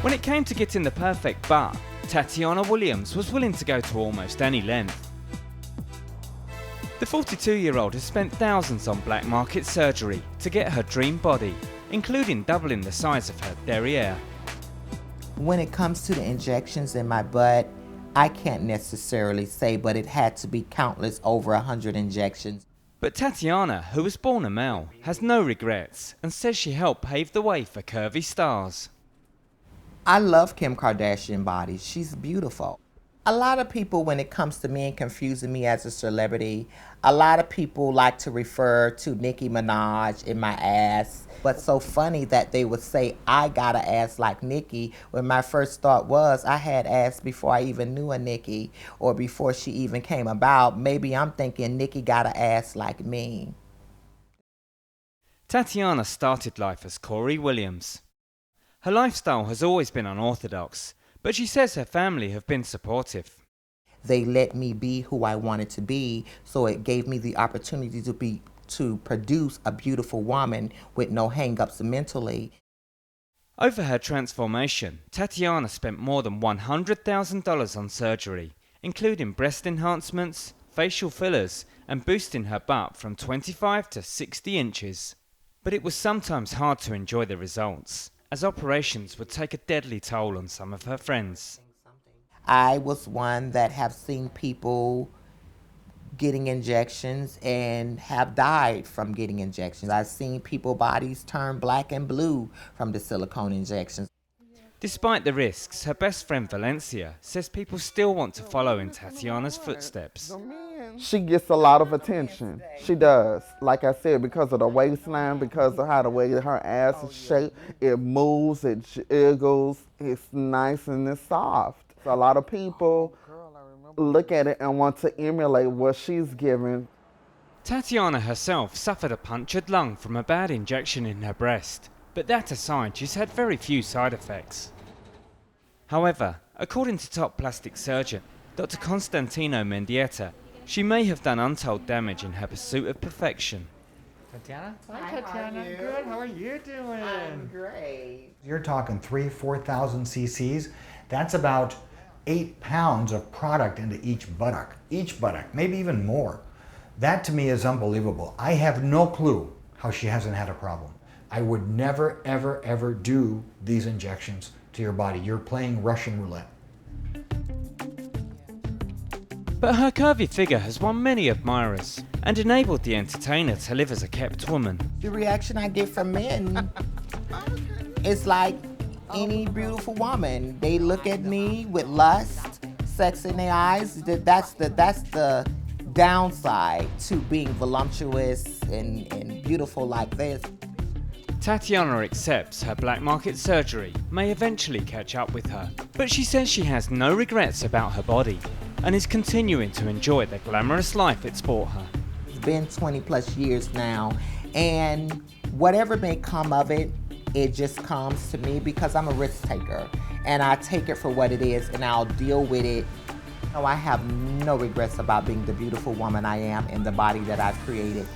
When it came to getting the perfect butt, Tatiana Williams was willing to go to almost any length. The 42-year-old has spent thousands on black market surgery to get her dream body, including doubling the size of her derriere. When it comes to the injections in my butt, I can't necessarily say, but it had to be countless, over 100 injections. But Tatiana, who was born a male, has no regrets and says she helped pave the way for curvy stars. I love Kim Kardashian body. She's beautiful. A lot of people, when it comes to me and confusing me as a celebrity, a lot of people like to refer to Nicki Minaj in my ass. But so funny that they would say I got an ass like Nicki, when my first thought was I had ass before I even knew a Nicki, or before she even came about. Maybe I'm thinking Nicki got an ass like me. Tatiana started life as Corey Williams. Her lifestyle has always been unorthodox, but she says her family have been supportive. They let me be who I wanted to be, so it gave me the opportunity to produce a beautiful woman with no hang-ups mentally. Over her transformation, Tatiana spent more than $100,000 on surgery, including breast enhancements, facial fillers, and boosting her butt from 25 to 60 inches. But it was sometimes hard to enjoy the results, as operations would take a deadly toll on some of her friends. I was one that have seen people getting injections and have died from getting injections. I've seen people's bodies turn black and blue from the silicone injections. Despite the risks, her best friend Valencia says people still want to follow in Tatiana's footsteps. She gets a lot of attention. She does. Like I said, because of the waistline, because of how the way her ass is shaped, it moves, it jiggles, it's nice and it's soft. So a lot of people look at it and want to emulate what she's giving. Tatiana herself suffered a punctured lung from a bad injection in her breast, but that aside, she's had very few side effects. However, according to top plastic surgeon Dr. Constantino Mendieta, she may have done untold damage in her pursuit of perfection. Tatiana? Hi, Tatiana. Good. How are you doing? I'm great. You're talking 4,000 cc's. That's about 8 pounds of product into each buttock, maybe even more. That to me is unbelievable. I have no clue how she hasn't had a problem. I would never, ever, ever do these injections to your body. You're playing Russian roulette. But her curvy figure has won many admirers and enabled the entertainer to live as a kept woman. The reaction I get from men is like any beautiful woman. They look at me with lust, sex in their eyes. That's the downside to being voluptuous and beautiful like this. Tatiana accepts her black market surgery may eventually catch up with her, but she says she has no regrets about her body and is continuing to enjoy the glamorous life it's brought her. It's been 20 plus years now, and whatever may come of it, it just comes to me because I'm a risk taker, and I take it for what it is, and I'll deal with it. No, I have no regrets about being the beautiful woman I am and the body that I've created.